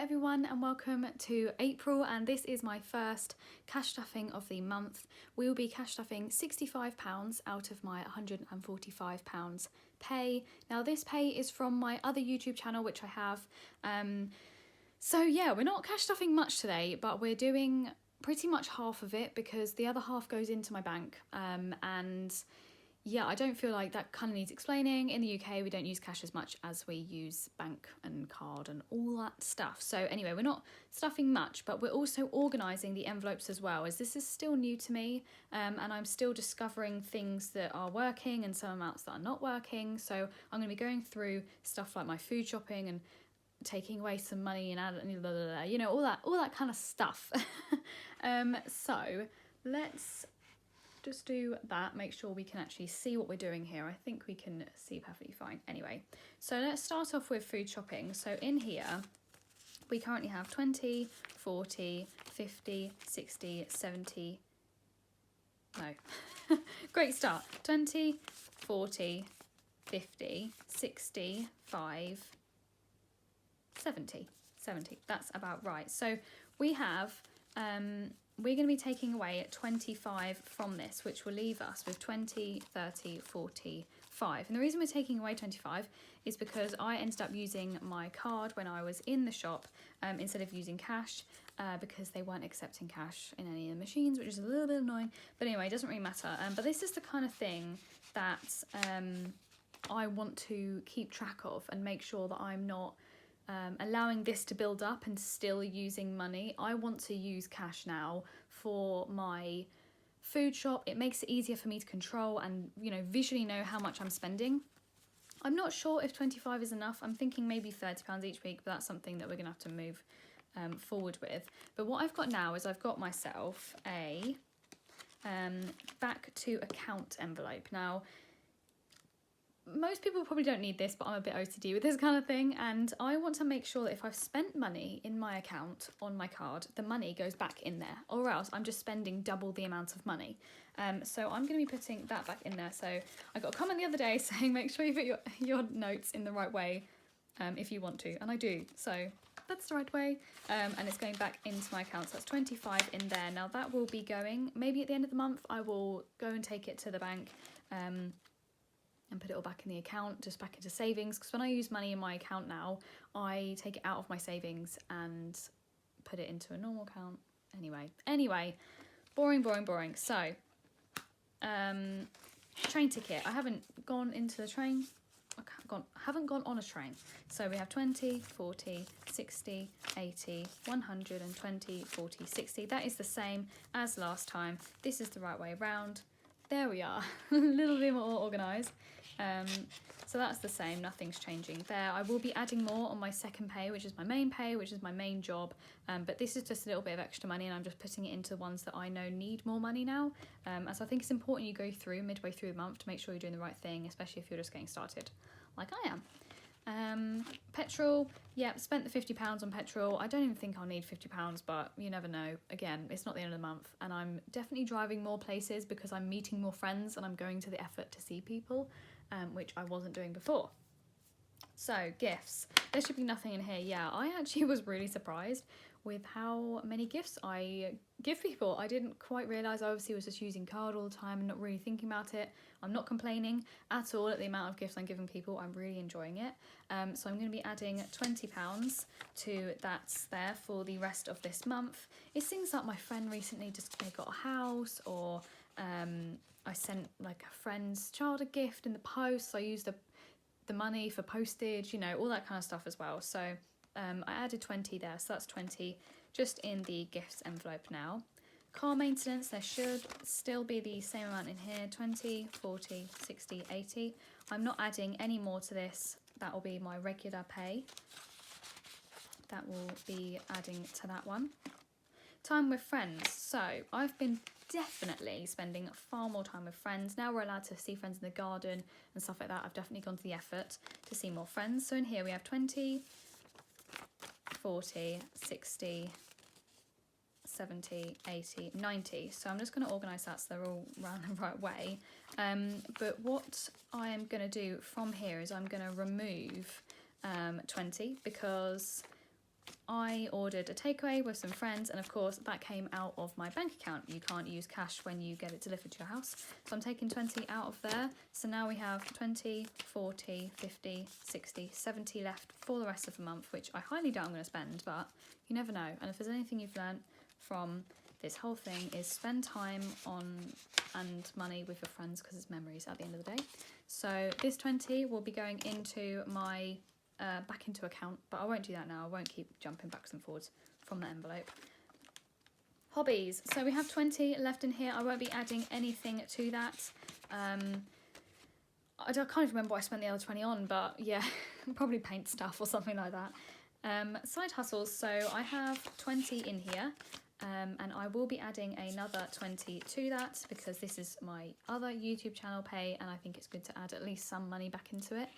everyone and welcome to April, and this is my first cash stuffing of the month. We will be cash stuffing £65 out of my £145 pay. Now this pay is from my other YouTube channel which I have. So yeah, we're not cash stuffing much today, but we're doing pretty much half of it because the other half goes into my bank. And yeah, I don't feel like that kind of needs explaining. In the UK, we don't use cash as much as we use bank and card and all that stuff. So anyway, we're not stuffing much, but we're also organising the envelopes as well, as this is still new to me, and I'm still discovering things that are working and some amounts that are not working. So I'm going to be going through stuff like my food shopping and taking away some money and adding, you know, all that kind of stuff. So let's just do that, make sure we can actually see what we're doing here. I think we can see perfectly fine. Anyway, so let's start off with food shopping. So in here, we currently have 20, 40, 50, 60, 70, no, great start. 20, 40, 50, 65, 70, that's about right. So we have, we're going to be taking away 25 from this, which will leave us with 20, 30, 45. And the reason we're taking away 25 is because I ended up using my card when I was in the shop instead of using cash because they weren't accepting cash in any of the machines, which is a little bit annoying. But anyway, it doesn't really matter. But this is the kind of thing that I want to keep track of and make sure that I'm not allowing this to build up and still using money. I want to use cash now for my food shop. It makes it easier for me to control and, you know, visually know how much I'm spending. I'm not sure if 25 is enough. I'm thinking maybe £30 each week, but that's something that we're gonna have to move forward with. But what I've got now is I've got myself a back to account envelope. Now, most people probably don't need this, but I'm a bit OCD with this kind of thing, and I want to make sure that if I've spent money in my account on my card, the money goes back in there, or else I'm just spending double the amount of money. So I'm going to be putting that back in there. So I got a comment the other day saying make sure you put your notes in the right way if you want to, and I do. So that's the right way, and it's going back into my account. So that's 25 in there. Now that will be going, maybe at the end of the month, I will go and take it to the bank and put it all back in the account, just back into savings, because when I use money in my account now, I take it out of my savings and put it into a normal account. Anyway, boring. So, train ticket. I haven't gone into the train. Haven't gone on a train. So we have 20, 40, 60, 80, 120, 40, 60. That is the same as last time. This is the right way around. There we are, a little bit more organised. So that's the same, nothing's changing there. I will be adding more on my second pay, which is my main pay, which is my main job. But this is just a little bit of extra money, and I'm just putting it into the ones that I know need more money now. As I think it's important you go through midway through the month to make sure you're doing the right thing, especially if you're just getting started, like I am. Petrol, yeah, spent the £50 on petrol. I don't even think I'll need £50, but you never know. Again, it's not the end of the month, and I'm definitely driving more places because I'm meeting more friends and I'm going to the effort to see people, which I wasn't doing before. So gifts, there should be nothing in here. Yeah, I actually was really surprised with how many gifts I give people. I didn't quite realise. I obviously was just using card all the time and not really thinking about it. I'm not complaining at all at the amount of gifts I'm giving people. I'm really enjoying it. So I'm going to be adding £20 to that's there for the rest of this month. It's things like my friend recently they got a house, or I sent like a friend's child a gift in the post. So I used the money for postage, you know, all that kind of stuff as well. So I added 20 there, so that's 20 just in the gifts envelope now. Car maintenance, there should still be the same amount in here, 20, 40, 60, 80. I'm not adding any more to this. That will be my regular pay. That will be adding to that one. Time with friends. So I've been definitely spending far more time with friends. Now we're allowed to see friends in the garden and stuff like that. I've definitely gone to the effort to see more friends. So in here we have 20, 40, 60, 70, 80, 90. So I'm just going to organise that so they're all round the right way. But what I am going to do from here is I'm going to remove 20 because I ordered a takeaway with some friends, and of course that came out of my bank account. You can't use cash when you get it delivered to your house. So I'm taking 20 out of there. So now we have 20, 40, 50, 60, 70 left for the rest of the month, which I highly doubt I'm going to spend, but you never know. And if there's anything you've learnt from this whole thing, is spend time on and money with your friends, because it's memories at the end of the day. So this 20 will be going into my back into account, but I won't do that now. I won't keep jumping backwards and forwards from the envelope. Hobbies. So we have 20 left in here. I won't be adding anything to that. I can't even remember what I spent the other 20 on, but yeah, probably paint stuff or something like that. Side hustles. So I have 20 in here. And I will be adding another 20 to that, because this is my other YouTube channel pay, and I think it's good to add at least some money back into it.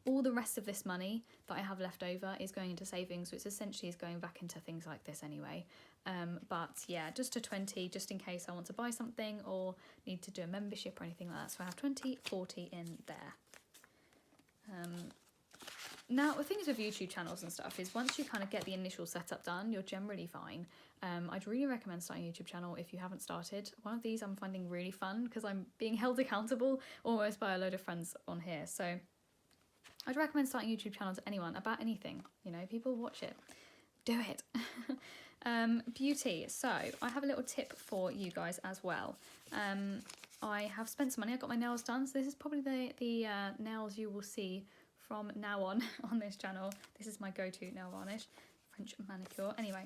All the rest of this money that I have left over is going into savings, which essentially is going back into things like this anyway. But yeah, just a 20, just in case I want to buy something or need to do a membership or anything like that. So I have 20, 40 in there. Now, the things with YouTube channels and stuff is once you kind of get the initial setup done, you're generally fine. I'd really recommend starting a YouTube channel if you haven't started. One of these I'm finding really fun because I'm being held accountable almost by a load of friends on here. So I'd recommend starting a YouTube channel to anyone about anything. You know, people watch it. Do it. Beauty. So I have a little tip for you guys as well. I have spent some money. I got my nails done. So this is probably the nails you will see from now on this channel. This is my go-to nail varnish, French manicure. Anyway,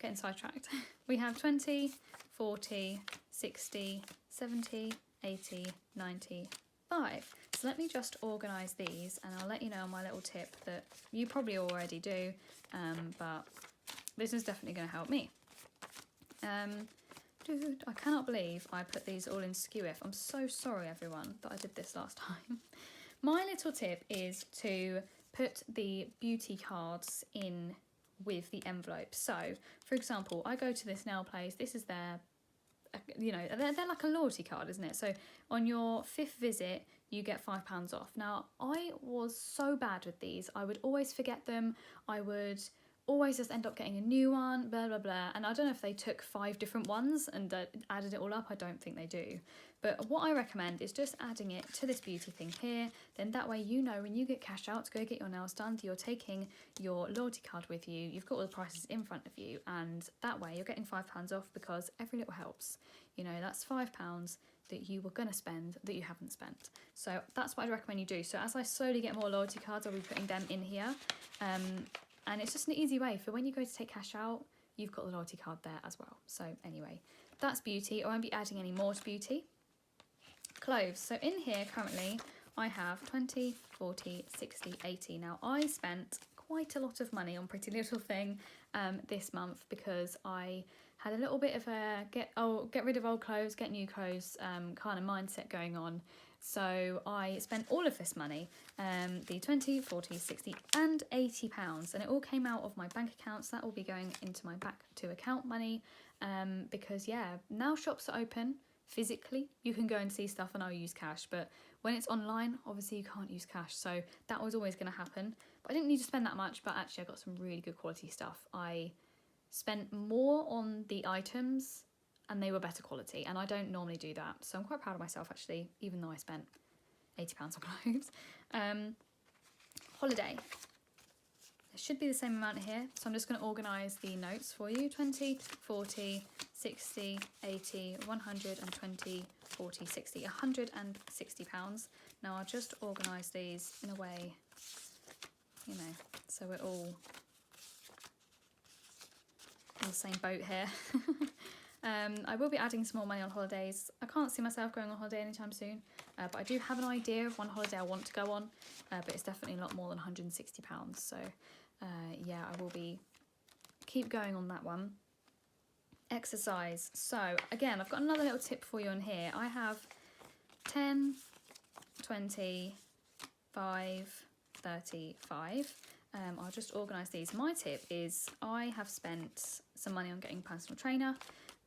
getting sidetracked. We have 20, 40, 60, 70, 80, 90, 5. So let me just organise these, and I'll let you know my little tip that you probably already do, but this is definitely going to help me. Dude, I cannot believe I put these all in SKUIF. I'm so sorry, everyone, that I did this last time. My little tip is to put the beauty cards in with the envelope. So, for example, I go to this nail place. This is their, you know, they're like a loyalty card, isn't it? So on your 5th visit, you get £5 off. Now, I was so bad with these. I would always forget them. I would always just end up getting a new one, blah, blah, blah. And I don't know if they took 5 different ones and added it all up. I don't think they do. But what I recommend is just adding it to this beauty thing here. Then that way, you know, when you get cash out to go get your nails done, you're taking your loyalty card with you. You've got all the prices in front of you. And that way you're getting £5 off, because every little helps. You know, that's £5 that you were going to spend that you haven't spent. So that's what I'd recommend you do. So as I slowly get more loyalty cards, I'll be putting them in here. And it's just an easy way for when you go to take cash out, you've got the loyalty card there as well. So anyway, that's beauty. I won't be adding any more to beauty. Clothes. So in here currently, I have 20, 40, 60, 80. Now I spent quite a lot of money on Pretty Little Thing this month, because I had a little bit of a get rid of old clothes, get new clothes kind of mindset going on. So I spent all of this money, the 20, 40, 60 and £80, and it all came out of my bank account. So that will be going into my back to account money, because yeah, now shops are open physically. You can go and see stuff and I'll use cash, but when it's online, obviously you can't use cash. So that was always going to happen, but I didn't need to spend that much. But actually I got some really good quality stuff. I spent more on the items and they were better quality, and I don't normally do that, so I'm quite proud of myself actually, even though I spent £80 on clothes. Holiday. It should be the same amount here, so I'm just going to organise the notes for you. 20, 40, 60, 80, 120, 40, 60, £160. Now I'll just organise these in a way, you know, so we're all in the same boat here. I will be adding some more money on holidays. I can't see myself going on holiday anytime soon, but I do have an idea of one holiday I want to go on, but it's definitely a lot more than £160. So yeah, I will be keep going on that one. Exercise. So again, I've got another little tip for you on here. I have 10, 20, 5, 35. I'll just organise these. My tip is I have spent some money on getting a personal trainer,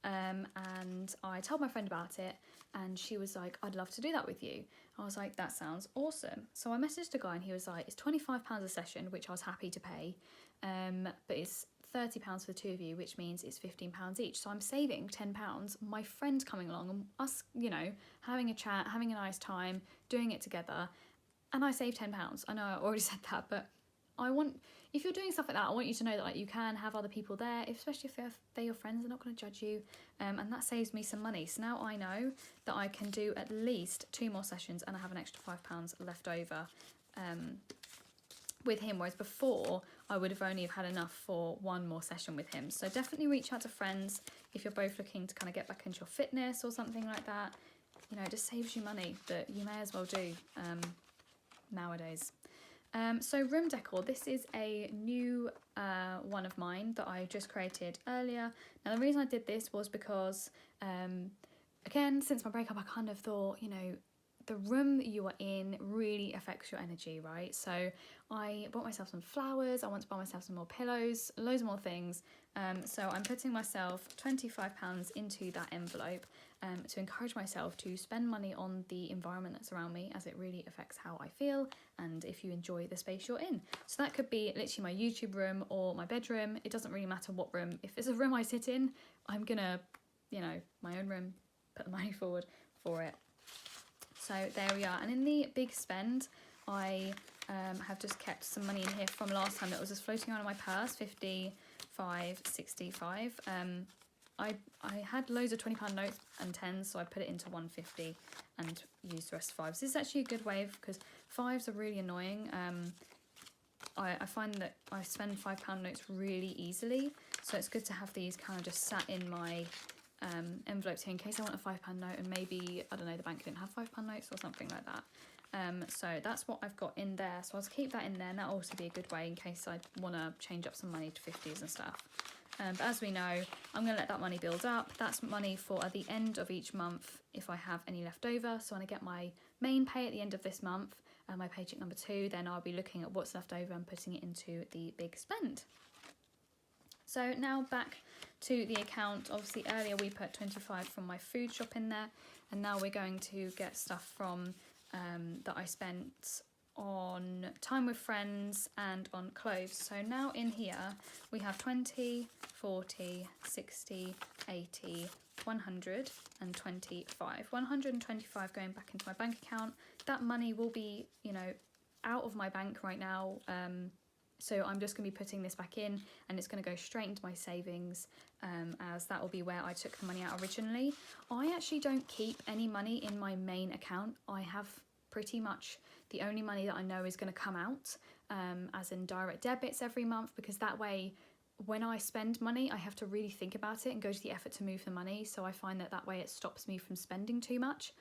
and I told my friend about it, and she was like, I'd love to do that with you. I was like, that sounds awesome. So I messaged a guy and he was like, it's £25 a session, which I was happy to pay, but it's £30 for the two of you, which means it's £15 each. So I'm saving £10. My friend coming along and us, you know, having a chat, having a nice time, doing it together, and I saved £10. I know I already said that, but I want, if you're doing stuff like that, I want you to know that like you can have other people there, especially if they're your friends. They're not going to judge you, and that saves me some money. So now I know that I can do at least 2 more sessions, and I have an extra £5 left over with him, whereas before I would have only have had enough for 1 more session with him. So definitely reach out to friends if you're both looking to kind of get back into your fitness or something like that. You know, it just saves you money that you may as well do nowadays. So room decor, this is a new one of mine that I just created earlier. Now the reason I did this was because again, since my breakup, I kind of thought, you know, the room that you are in really affects your energy, right? So I bought myself some flowers, I want to buy myself some more pillows, loads more things. So I'm putting myself £25 into that envelope to encourage myself to spend money on the environment that's around me, as it really affects how I feel and if you enjoy the space you're in. So that could be literally my YouTube room or my bedroom. It doesn't really matter what room. If it's a room I sit in, I'm gonna, you know, my own room, put the money forward for it. So there we are. And in the big spend, I have just kept some money in here from last time that was just floating around in my purse, 55, 65. I had loads of £20 notes and 10s, so I put it into 150 and used the rest of 5s. This is actually a good way, because 5s are really annoying. I find that I spend £5 notes really easily, so it's good to have these kind of just sat in my envelopes here in case I want a £5 note and maybe, I don't know, the bank didn't have £5 notes or something like that. So that's what I've got in there, so I'll keep that in there, and that'll also be a good way in case I want to change up some money to 50s and stuff. But as we know, I'm going to let that money build up. That's money for at the end of each month if I have any left over. So when I get my main pay at the end of this month, my paycheck number 2, then I'll be looking at what's left over and putting it into the big spend. So now back to the account. Obviously earlier we put 25 from my food shop in there, and now we're going to get stuff from that I spent on time with friends and on clothes. So now in here we have 20, 40, 60, 80, 125. 125 going back into my bank account. That money will be, you know, out of my bank right now. So I'm just going to be putting this back in, and it's going to go straight into my savings, as that will be where I took the money out originally. I actually don't keep any money in my main account. I have pretty much the only money that I know is going to come out as in direct debits every month, because that way when I spend money I have to really think about it and go to the effort to move the money. So I find that way it stops me from spending too much.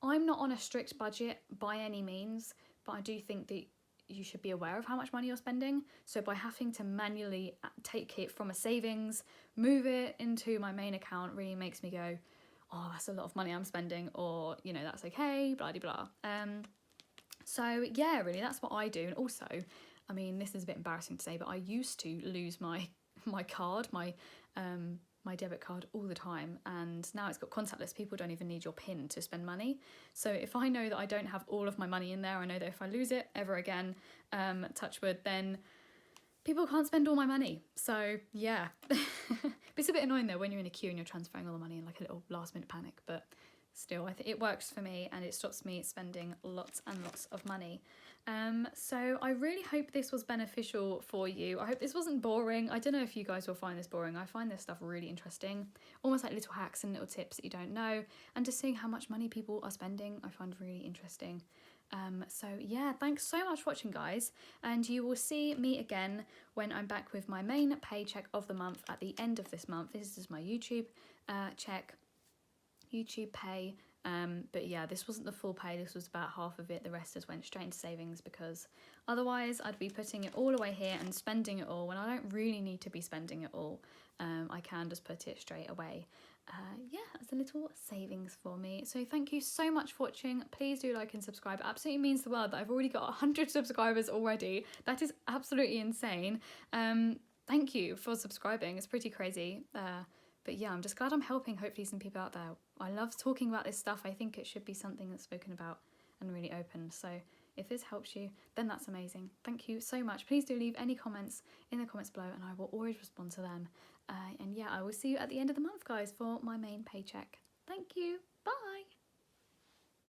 I'm not on a strict budget by any means, but I do think that you should be aware of how much money you're spending. So by having to manually take it from a savings, move it into my main account, really makes me go, oh, that's a lot of money I'm spending, or, you know, that's okay, blah de blah. So yeah, really, that's what I do. And also, I mean, this is a bit embarrassing to say, but I used to lose my card, my debit card all the time, and now it's got contactless. People don't even need your PIN to spend money. So if I know that I don't have all of my money in there, I know that if I lose it ever again, touch wood, then people can't spend all my money. So yeah, it's a bit annoying though when you're in a queue and you're transferring all the money in like a little last minute panic, but still, I think it works for me and it stops me spending lots and lots of money. So I really hope this was beneficial for you. I hope this wasn't boring. I don't know if you guys will find this boring. I find this stuff really interesting, almost like little hacks and little tips that you don't know, and just seeing how much money people are spending I find really interesting. So yeah, thanks so much for watching, guys, and you will see me again when I'm back with my main paycheck of the month at the end of this month. This is my YouTube YouTube pay, but yeah, this wasn't the full pay, this was about half of it. The rest just went straight into savings, because otherwise I'd be putting it all away here and spending it all when I don't really need to be spending it all. I can just put it straight away. Yeah, it's a little savings for me. So thank you so much for watching. Please do like and subscribe. It absolutely means the world that I've already got 100 subscribers already. That is absolutely insane. Thank you for subscribing. It's pretty crazy. But yeah, I'm just glad I'm helping hopefully some people out there I love talking about this stuff. I think it should be something that's spoken about and really open. So if this helps you, then that's amazing. Thank you so much. Please do leave any comments in the comments below and I will always respond to them. And yeah, I will see you at the end of the month, guys, for my main paycheck. Thank you. Bye.